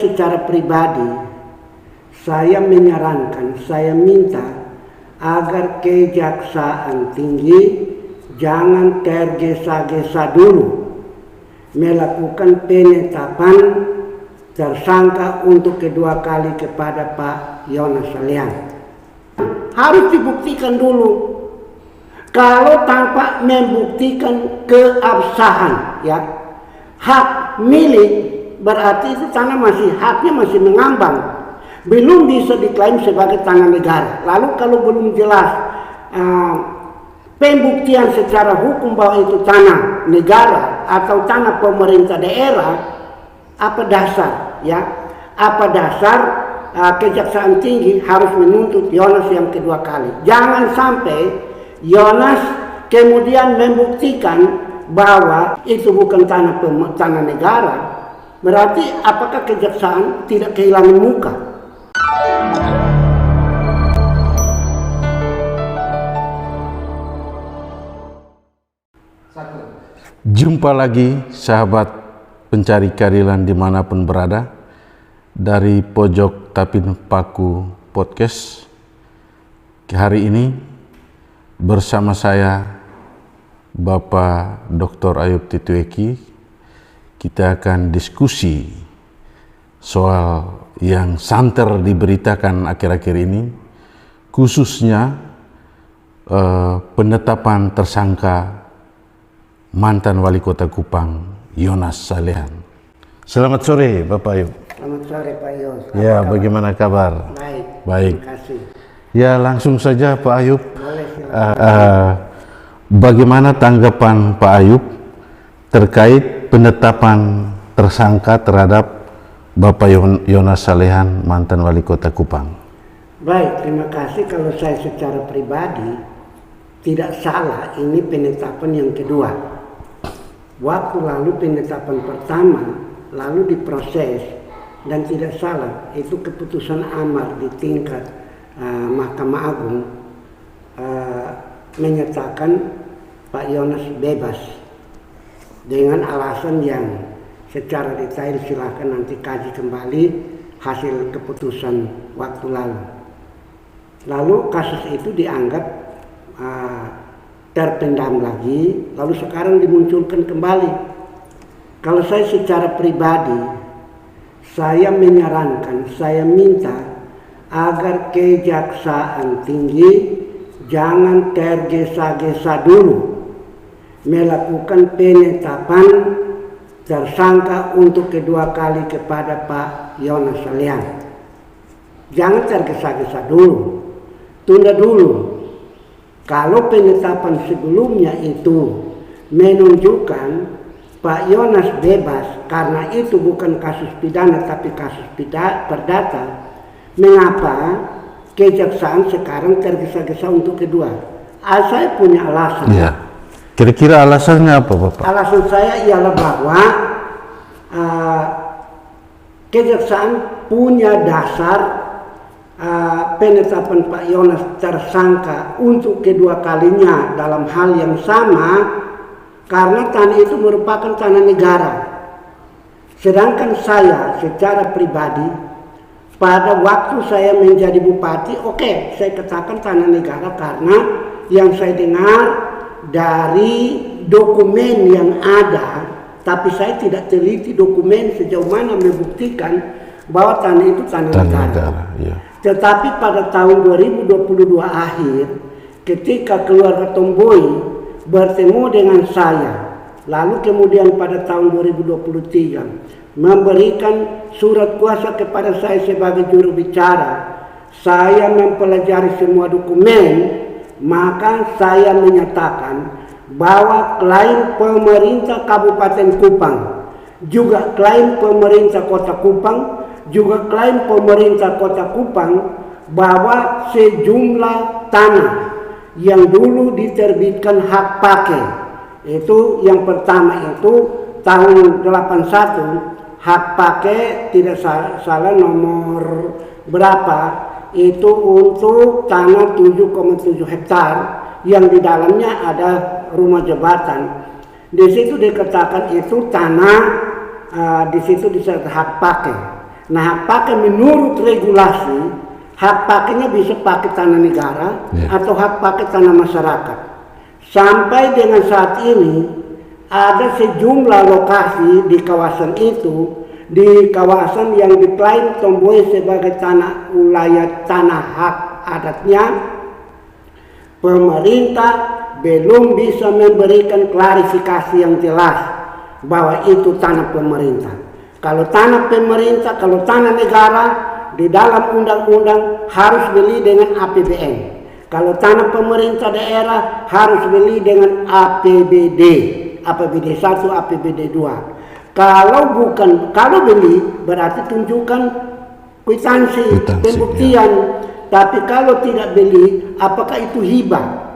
Secara pribadi, saya menyarankan, saya minta agar Kejaksaan Tinggi jangan tergesa-gesa dulu melakukan penetapan tersangka untuk kedua kali kepada Pak Yonas Salehan. Harus dibuktikan dulu. Kalau tanpa membuktikan keabsahan, ya, hak milik, berarti itu tanah haknya masih mengambang, belum bisa diklaim sebagai tanah negara. Lalu kalau belum jelas pembuktian secara hukum bahwa itu tanah negara atau tanah pemerintah daerah, apa dasar, ya? Apa dasar Kejaksaan Tinggi harus menuntut Yonas yang kedua kali? Jangan sampai Yonas kemudian membuktikan bahwa itu bukan tanah negara. Berarti apakah kejaksaan tidak kehilangan muka? Jumpa lagi sahabat pencari keadilan dimanapun berada dari Pojok Tapin Paku Podcast. Hari ini bersama saya Bapak Dr. Ayub Titueki. Kita akan diskusi soal yang santer diberitakan akhir-akhir ini, khususnya penetapan tersangka mantan Wali Kota Kupang, Yonas Salehan. Selamat sore Bapak Ayub. Selamat sore Pak Yos. Ya, bagaimana kabar? Baik. Terima kasih. Ya, langsung saja Pak Ayub. Boleh, bagaimana tanggapan Pak Ayub terkait penetapan tersangka terhadap Bapak Yonas Salehan, mantan Wali Kota Kupang? Baik, terima kasih. Kalau saya secara pribadi tidak salah, ini penetapan yang kedua. Waktu lalu penetapan pertama, lalu diproses dan tidak salah. Itu keputusan amar di tingkat Mahkamah Agung menyatakan Pak Yonas bebas dengan alasan yang secara detail silakan nanti kaji kembali hasil keputusan waktu lalu. Lalu kasus itu dianggap terpendam lagi, lalu sekarang dimunculkan kembali. Kalau saya secara pribadi, saya menyarankan, saya minta agar Kejaksaan Tinggi jangan tergesa-gesa dulu melakukan penetapan tersangka untuk kedua kali kepada Pak Yonas Salehan. Jangan tergesa-gesa dulu, tunda dulu. Kalau penetapan sebelumnya itu menunjukkan Pak Yonas bebas karena itu bukan kasus pidana tapi kasus perdata, mengapa Kejaksaan sekarang tergesa-gesa untuk kedua? Saya punya alasan. Ya. Kira-kira alasannya apa Bapak? Alasan saya ialah bahwa Kejaksaan punya dasar penetapan Pak Yonas tersangka untuk kedua kalinya dalam hal yang sama karena tanah itu merupakan tanah negara. Sedangkan saya secara pribadi pada waktu saya menjadi bupati, saya katakan tanah negara karena yang saya dengar dari dokumen yang ada, tapi saya tidak teliti dokumen sejauh mana membuktikan bahwa tanah itu tanah negara. Ya. Tetapi pada tahun 2022 akhir, ketika keluarga Tomboi bertemu dengan saya, lalu kemudian pada tahun 2023 memberikan surat kuasa kepada saya sebagai juru bicara, saya mempelajari semua dokumen, maka saya menyatakan bahwa klaim pemerintah Kabupaten Kupang, juga klaim pemerintah Kota Kupang, juga klaim pemerintah Kota Kupang bahwa sejumlah tanah yang dulu diterbitkan hak pakai, itu yang pertama itu tahun 81 hak pakai tidak salah nomor berapa itu untuk tanah 7,7 hektar yang di dalamnya ada rumah jabatan. Di situ dikatakan itu tanah, di situ disertai hak pakai. Nah, hak pakai menurut regulasi, hak pakainya bisa pakai tanah negara atau hak pakai tanah masyarakat. Sampai dengan saat ini ada sejumlah lokasi di kawasan itu, di kawasan yang diklaim Tomboe sebagai tanah wilayah tanah hak adatnya, pemerintah belum bisa memberikan klarifikasi yang jelas bahwa itu tanah pemerintah. Kalau tanah pemerintah, kalau tanah negara, di dalam undang-undang harus beli dengan APBN. Kalau tanah pemerintah daerah harus beli dengan APBD, APBD 1, APBD 2. Kalau beli berarti tunjukkan kwitansi, pembuktian. Ya. Tapi kalau tidak beli, apakah itu hibah?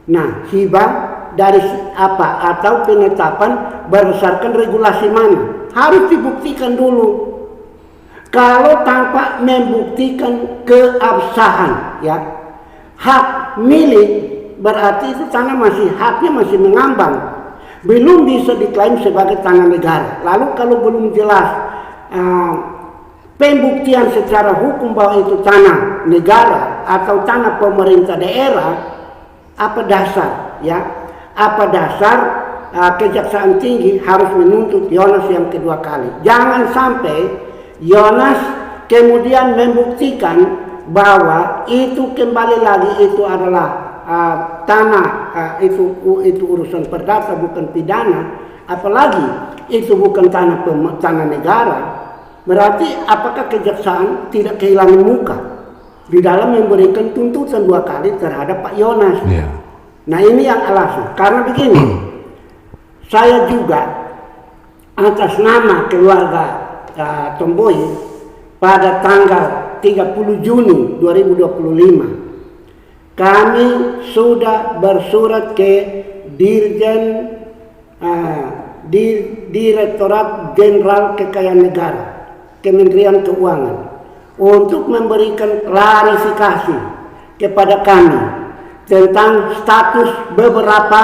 Nah, hibah dari apa? Atau penetapan berdasarkan regulasi mana? Harus dibuktikan dulu. Kalau tanpa membuktikan keabsahan, ya, hak milik berarti itu tanah haknya masih mengambang, belum bisa diklaim sebagai tanah negara. Lalu kalau belum jelas pembuktian secara hukum bahwa itu tanah negara atau tanah pemerintah daerah, apa dasar, ya? Apa dasar Kejaksaan Tinggi harus menuntut Yonas yang kedua kali? Jangan sampai Yonas kemudian membuktikan bahwa itu kembali lagi itu adalah tanah, itu urusan perdata bukan pidana, apalagi itu bukan tanah negara. Berarti apakah kejaksaan tidak kehilangan muka di dalam memberikan tuntutan 2 kali terhadap Pak Yonas? Yeah. Nah, ini yang alasan. Karena begini, saya juga atas nama keluarga Tomboe pada tanggal 30 Juni 2025 kami sudah bersurat ke Direktorat Jenderal Kekayaan Negara, Kementerian Keuangan, untuk memberikan klarifikasi kepada kami tentang status beberapa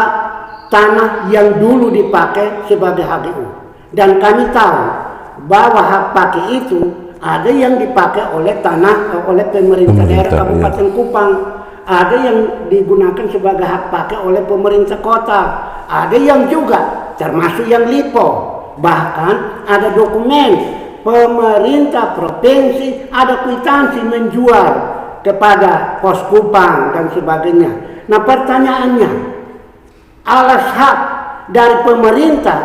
tanah yang dulu dipakai sebagai HGU. Dan kami tahu bahwa hak pakai itu ada yang dipakai oleh pemerintah daerah Kabupaten Kupang, ada yang digunakan sebagai hak pakai oleh pemerintah kota, ada yang juga termasuk yang LIPO, bahkan ada dokumen pemerintah provinsi, ada kwitansi menjual kepada Pos Kupang dan sebagainya. Nah, pertanyaannya, alas hak dari pemerintah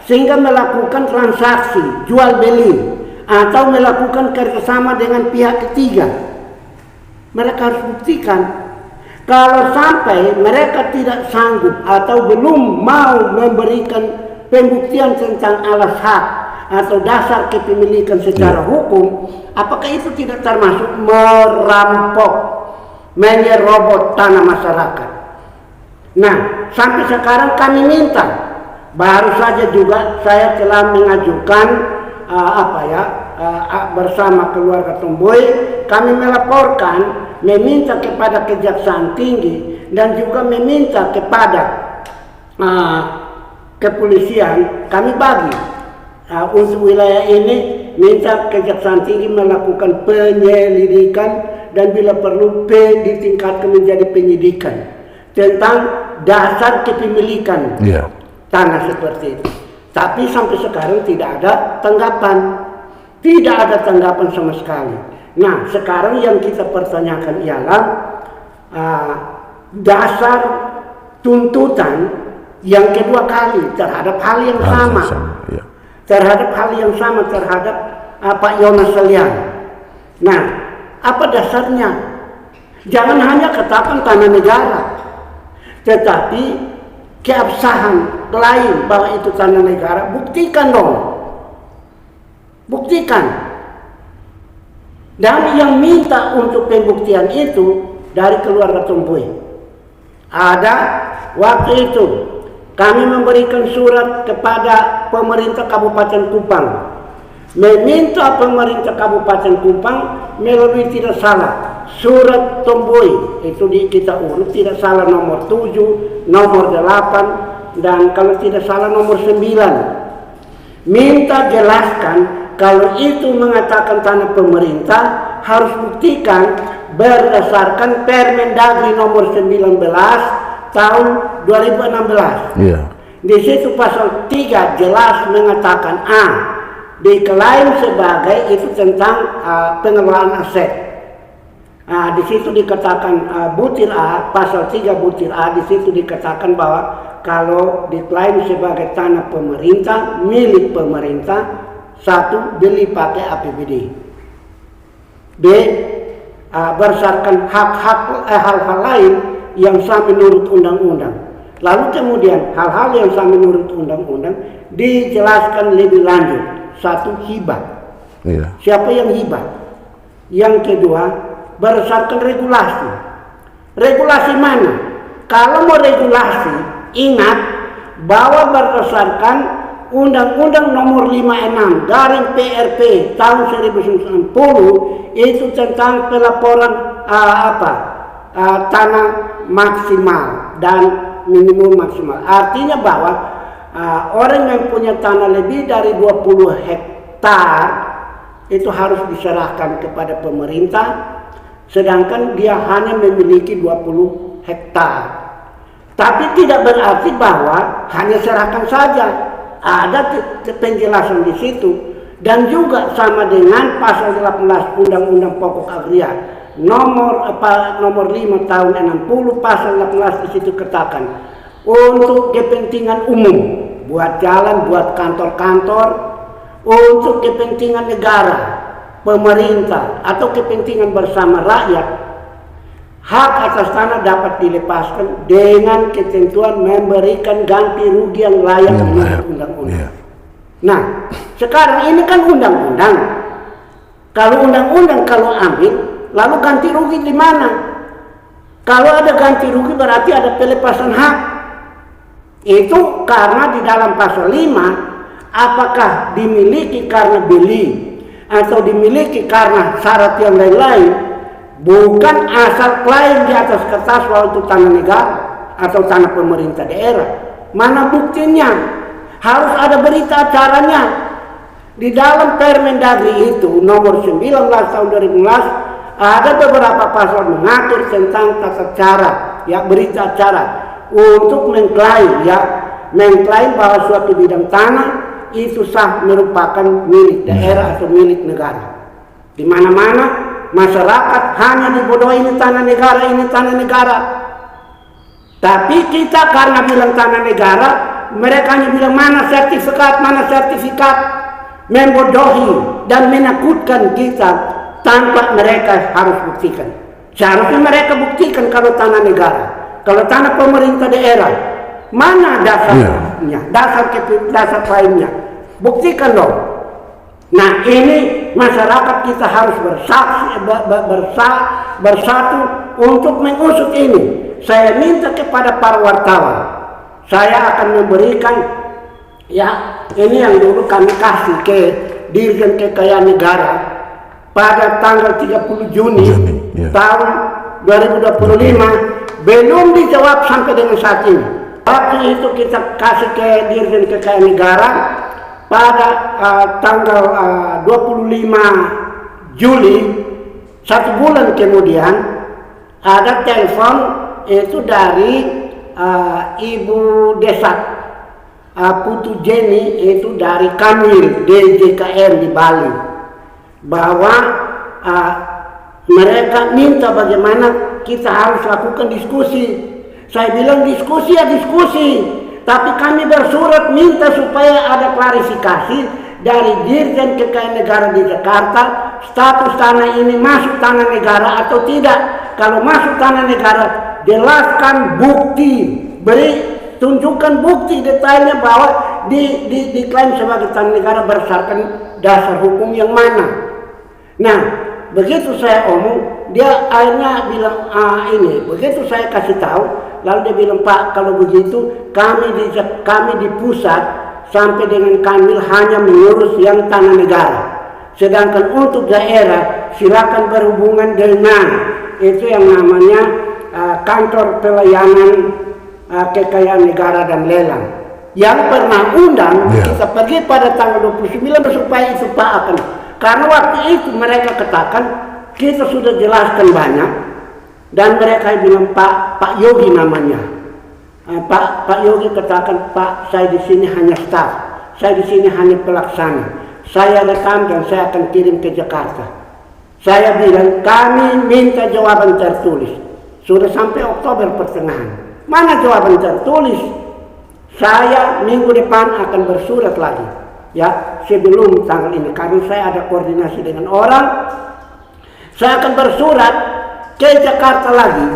sehingga melakukan transaksi jual beli atau melakukan kerjasama dengan pihak ketiga, mereka harus buktikan. Kalau sampai mereka tidak sanggup atau belum mau memberikan pembuktian tentang alas hak atau dasar kepemilikan secara hukum, apakah itu tidak termasuk merampok, menyerobot tanah masyarakat? Nah, sampai sekarang kami minta, baru saja juga saya telah mengajukan bersama keluarga Tomboe, kami melaporkan, meminta kepada Kejaksaan Tinggi dan juga meminta kepada kepolisian, kami bagi untuk wilayah ini, minta Kejaksaan Tinggi melakukan penyelidikan dan bila perlu ditingkatkan menjadi penyidikan tentang dasar kepemilikan tanah seperti itu. Tapi sampai sekarang tidak ada tanggapan. Tidak ada tanggapan sama sekali. Nah, sekarang yang kita pertanyakan ialah dasar tuntutan yang kedua kali terhadap hal yang sama. Terhadap hal yang sama terhadap Pak Yonas Salihan. Nah, apa dasarnya? Jangan hanya katakan tanah negara, tetapi keabsahan klaim bahwa itu tanah negara, buktikan dong. Buktikan. Dan yang minta untuk pembuktian itu dari keluarga Tomboe. Ada waktu itu kami memberikan surat kepada pemerintah Kabupaten Kupang, meminta pemerintah Kabupaten Kupang melalui tidak salah surat Tomboe, itu kita urut tidak salah nomor 7, nomor 8, dan kalau tidak salah nomor 9. Minta jelaskan kalau itu mengatakan tanah pemerintah, harus buktikan berdasarkan Permendagri nomor 19 tahun 2016. Di situ pasal 3 jelas mengatakan diklaim sebagai itu tentang pengelolaan aset. Di situ dikatakan butir A, pasal 3 butir A, di situ dikatakan bahwa kalau diklaim sebagai tanah pemerintah, milik pemerintah, 1, beli pakai APBD. B, berdasarkan hal-hal lain yang sah menurut undang-undang. Lalu kemudian hal-hal yang sah menurut undang-undang dijelaskan lebih lanjut. 1, hibah. Siapa yang hibah? Yang kedua, berdasarkan regulasi. Regulasi mana? Kalau mau regulasi, ingat bahwa berdasarkan Undang-Undang nomor 56 garing PRP tahun 1990 itu tentang pelaporan tanah maksimal dan minimum maksimal. Artinya bahwa orang yang punya tanah lebih dari 20 hektar itu harus diserahkan kepada pemerintah, sedangkan dia hanya memiliki 20 hektar. Tapi tidak berarti bahwa hanya serahkan saja. Ada penjelasan di situ, dan juga sama dengan pasal 18 Undang-Undang Pokok Agraria nomor 5 tahun 60, pasal 18 di situ katakan untuk kepentingan umum, buat jalan, buat kantor-kantor, untuk kepentingan negara, pemerintah, atau kepentingan bersama rakyat, hak atas tanah dapat dilepaskan dengan ketentuan memberikan ganti rugi yang layak menurut undang-undang. Nah, sekarang ini kan undang-undang. Kalau undang-undang kalau ambil, lalu ganti rugi di mana? Kalau ada ganti rugi berarti ada pelepasan hak. Itu karena di dalam pasal 5, apakah dimiliki karena beli atau dimiliki karena syarat yang lain-lain, bukan asal klaim di atas kertas bahwa itu tanah negara atau tanah pemerintah daerah. Mana buktinya? Harus ada berita acaranya. Di dalam Permendagri itu nomor 19 tahun 2011 ada beberapa pasal mengatur tentang tata cara, berita acara untuk mengklaim bahwa suatu bidang tanah itu sah merupakan milik daerah atau milik negara. Di mana-mana masyarakat hanya dibodohi ini tanah negara. Tapi kita karena bilang tanah negara, mereka hanya bilang mana sertifikat, membodohi dan menakutkan kita tanpa mereka harus buktikan. Seharusnya mereka buktikan kalau tanah negara, kalau tanah pemerintah daerah, mana dasarnya, dasar klaimnya, buktikan dong. Nah, ini masyarakat kita harus bersatu untuk mengusut ini. Saya minta kepada para wartawan, saya akan memberikan ini yang dulu kami kasih ke Dirjen Kekayaan Negara pada tanggal 30 Juni tahun 2025, belum dijawab sampai dengan saat ini. Waktu itu kita kasih ke Dirjen Kekayaan Negara pada tanggal 25 Juli, 1 bulan kemudian ada telepon itu dari Ibu Desa Putu Jenny, itu dari Kanwil DJKR di Bali, bahwa mereka minta bagaimana kita harus lakukan diskusi. Saya bilang diskusi, tapi kami bersurat minta supaya ada klarifikasi dari Dirjen Kekayaan Negara di Jakarta, status tanah ini masuk tanah negara atau tidak. Kalau masuk tanah negara, jelaskan bukti, tunjukkan bukti detailnya bahwa diklaim sebagai tanah negara berdasarkan dasar hukum yang mana. Nah, begitu saya omong, dia akhirnya bilang begitu saya kasih tahu, lalu dia bilang, Pak, kalau begitu kami di pusat sampai dengan Kanwil hanya mengurus yang tanah negara, sedangkan untuk daerah silakan berhubungan dengan itu yang namanya kantor pelayanan kekayaan negara dan lelang. yang pernah undang kita pergi pada tanggal 29 supaya itu Pak akan, karena waktu itu mereka katakan kita sudah jelaskan banyak dan mereka bilang Pak Yogi namanya, Pak Yogi katakan Pak saya di sini hanya staf, saya di sini hanya pelaksana, saya rekam dan saya akan kirim ke Jakarta. Saya bilang kami minta jawaban tertulis, sudah sampai Oktober pertengahan, mana jawaban tertulis? Saya minggu depan akan bersurat lagi, ya sebelum tanggal ini, karena saya ada koordinasi dengan orang. Saya akan bersurat ke Jakarta lagi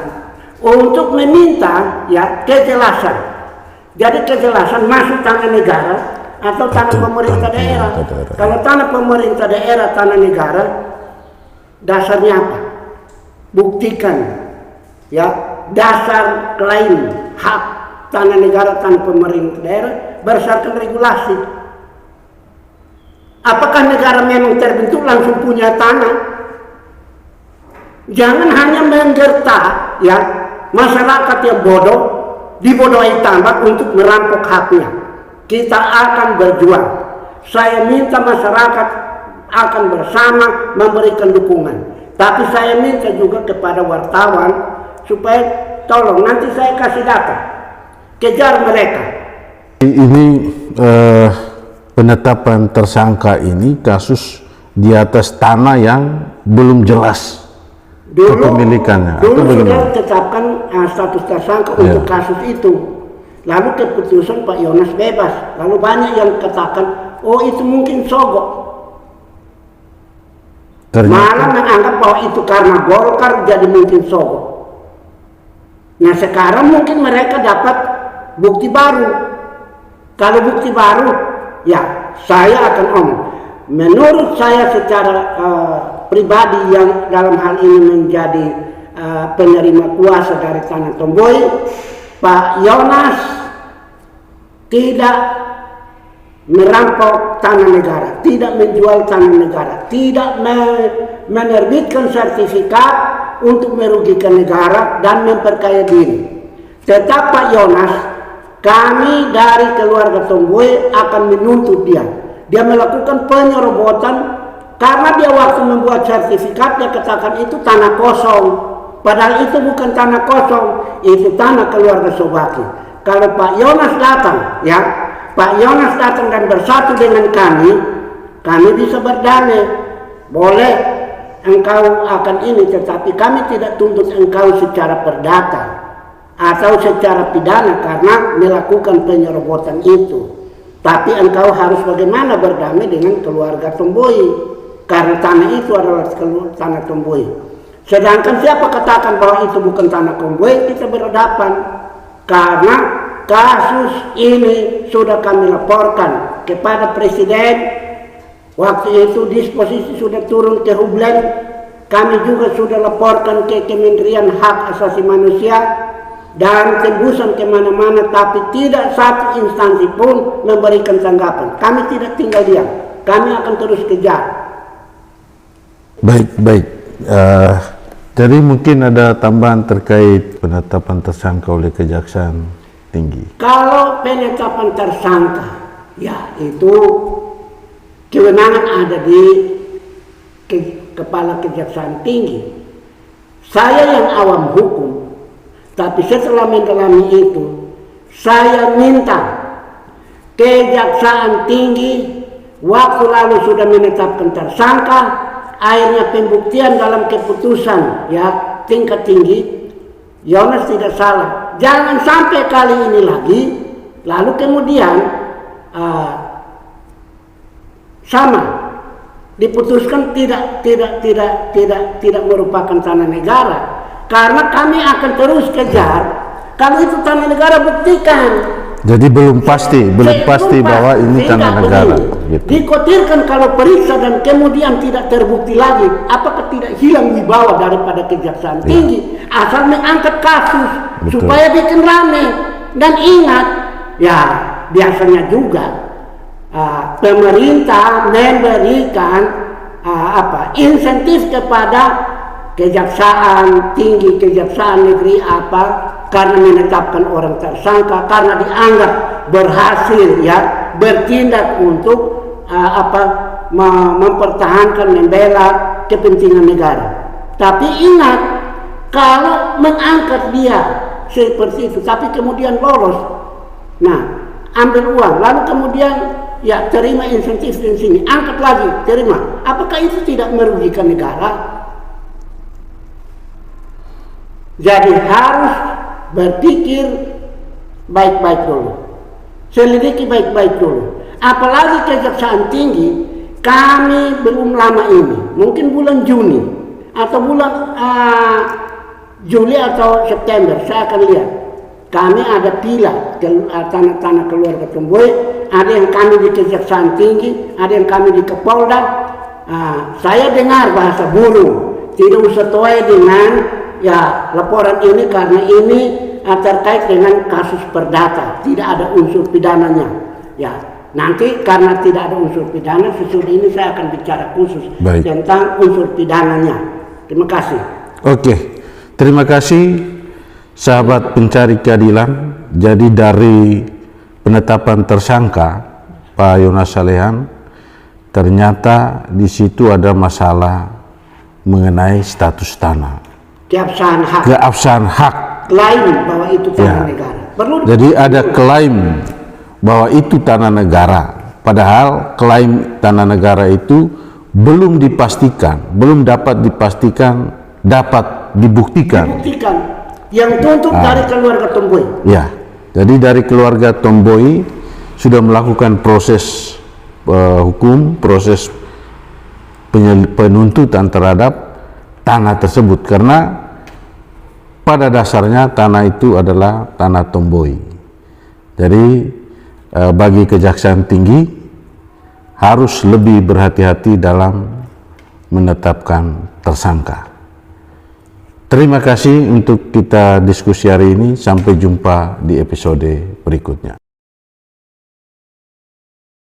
untuk meminta ya kejelasan. Jadi kejelasan masuk tanah negara atau tanah pemerintah daerah. Kalau tanah pemerintah daerah, tanah negara, dasarnya apa? Buktikan ya dasar klaim hak tanah negara, tanah pemerintah daerah berdasarkan regulasi. Apakah negara memang terbentuk langsung punya tanah? Jangan hanya menggerta ya masyarakat yang bodoh, dibodohi tambah untuk merampok haknya. Kita akan berjuang. Saya minta masyarakat akan bersama memberikan dukungan. Tapi saya minta juga kepada wartawan supaya tolong nanti saya kasih data. Kejar mereka. Ini penetapan tersangka ini kasus di atas tanah yang belum jelas kepemilikannya. Dulu sudah tetapkan status tersangka untuk kasus itu. Lalu keputusan Pak Yonas bebas. Lalu banyak yang katakan, oh itu mungkin sogok. Malah menganggap bahwa itu karena Golkar jadi mungkin sogok. Nah sekarang mungkin mereka dapat bukti baru. Kalau bukti baru, ya saya akan omong. Menurut saya secara pribadi yang dalam hal ini menjadi penerima kuasa dari Tanah Tomboy, Pak Yonas tidak merampok tanah negara, tidak menjual tanah negara, tidak menerbitkan sertifikat untuk merugikan negara dan memperkaya diri. Tetap Pak Yonas, kami dari keluarga Tomboy akan menuntut dia. Dia melakukan penyerobotan karena dia waktu membuat sertifikat dia katakan itu tanah kosong. Padahal itu bukan tanah kosong, itu tanah keluarga Sobaki. Kalau Pak Yonas datang, ya Pak Yonas datang dan bersatu dengan kami bisa berdamai. Boleh engkau akan ini, tetapi kami tidak tuntut engkau secara perdata atau secara pidana karena melakukan penyerobotan itu. Tapi engkau harus bagaimana berdamai dengan keluarga Tomboy karena tanah itu adalah tanah Tomboy. Sedangkan siapa katakan bahwa itu bukan tanah Tomboy, kita berhadapan karena kasus ini sudah kami laporkan kepada Presiden. Waktu itu disposisi sudah turun ke Hublen. Kami juga sudah laporkan ke Kementerian Hak Asasi Manusia dan tembusan kemana-mana, tapi tidak satu instansi pun memberikan tanggapan. Kami tidak tinggal diam, kami akan terus kejar. Baik. Jadi mungkin ada tambahan terkait penetapan tersangka oleh Kejaksaan Tinggi. Kalau penetapan tersangka, ya itu kewenangan ada di Kepala Kejaksaan Tinggi. Saya yang awam hukum, tapi setelah mendalami itu, saya minta Kejaksaan Tinggi waktu lalu sudah menetapkan tersangka, akhirnya pembuktian dalam keputusan ya tingkat tinggi, Yonas tidak salah. Jangan sampai kali ini lagi, lalu kemudian sama diputuskan tidak merupakan tanah negara. Karena kami akan terus kejar. Kalau itu tanah negara, buktikan. Jadi belum pasti bahwa ini tanah negara. Gitu. Dikotirkan kalau periksa dan kemudian tidak terbukti lagi, apakah tidak hilang wibawa daripada Kejaksaan Tinggi? Asal mengangkat kasus supaya bikin rame. Dan ingat, ya biasanya juga pemerintah memberikan insentif kepada Kejaksaan Tinggi, Kejaksaan Negeri karena menetapkan orang tersangka, karena dianggap berhasil ya bertindak untuk mempertahankan, membela kepentingan negara. Tapi ingat, kalau mengangkat dia seperti itu, tapi kemudian lolos, nah ambil uang, lalu kemudian ya terima insentif di sini, angkat lagi, terima. Apakah itu tidak merugikan negara? Jadi harus berpikir baik-baik dulu, selidiki baik-baik dulu. Apalagi Kejaksaan Tinggi, kami belum lama ini, mungkin bulan Juni atau bulan Juli atau September, saya akan lihat. Kami ada pila tanah-tanah keluarga Tomboy, ada yang kami di Kejaksaan Tinggi, ada yang kami di Kapolda. Saya dengar bahasa burung, tidak sesuai dengan ya laporan ini karena ini terkait dengan kasus perdata, tidak ada unsur pidananya. Ya, nanti karena tidak ada unsur pidana, sesudah ini saya akan bicara khusus tentang unsur pidananya. Terima kasih. Oke, terima kasih sahabat pencari keadilan. Jadi dari penetapan tersangka Pak Yonas Salehan, ternyata di situ ada masalah mengenai status tanah. Keabsahan hak. Klaim bahwa itu tanah negara. Jadi ada klaim bahwa itu tanah negara. Padahal klaim tanah negara itu belum dipastikan, belum dapat dipastikan, dapat dibuktikan. Yang tuntut dari keluarga Tomboy. Ya, jadi dari keluarga Tomboy sudah melakukan proses hukum, proses penuntutan terhadap tanah tersebut, karena pada dasarnya tanah itu adalah tanah Tomboy. Jadi bagi Kejaksaan Tinggi harus lebih berhati-hati dalam menetapkan tersangka. Terima kasih untuk kita diskusi hari ini. Sampai jumpa di episode berikutnya.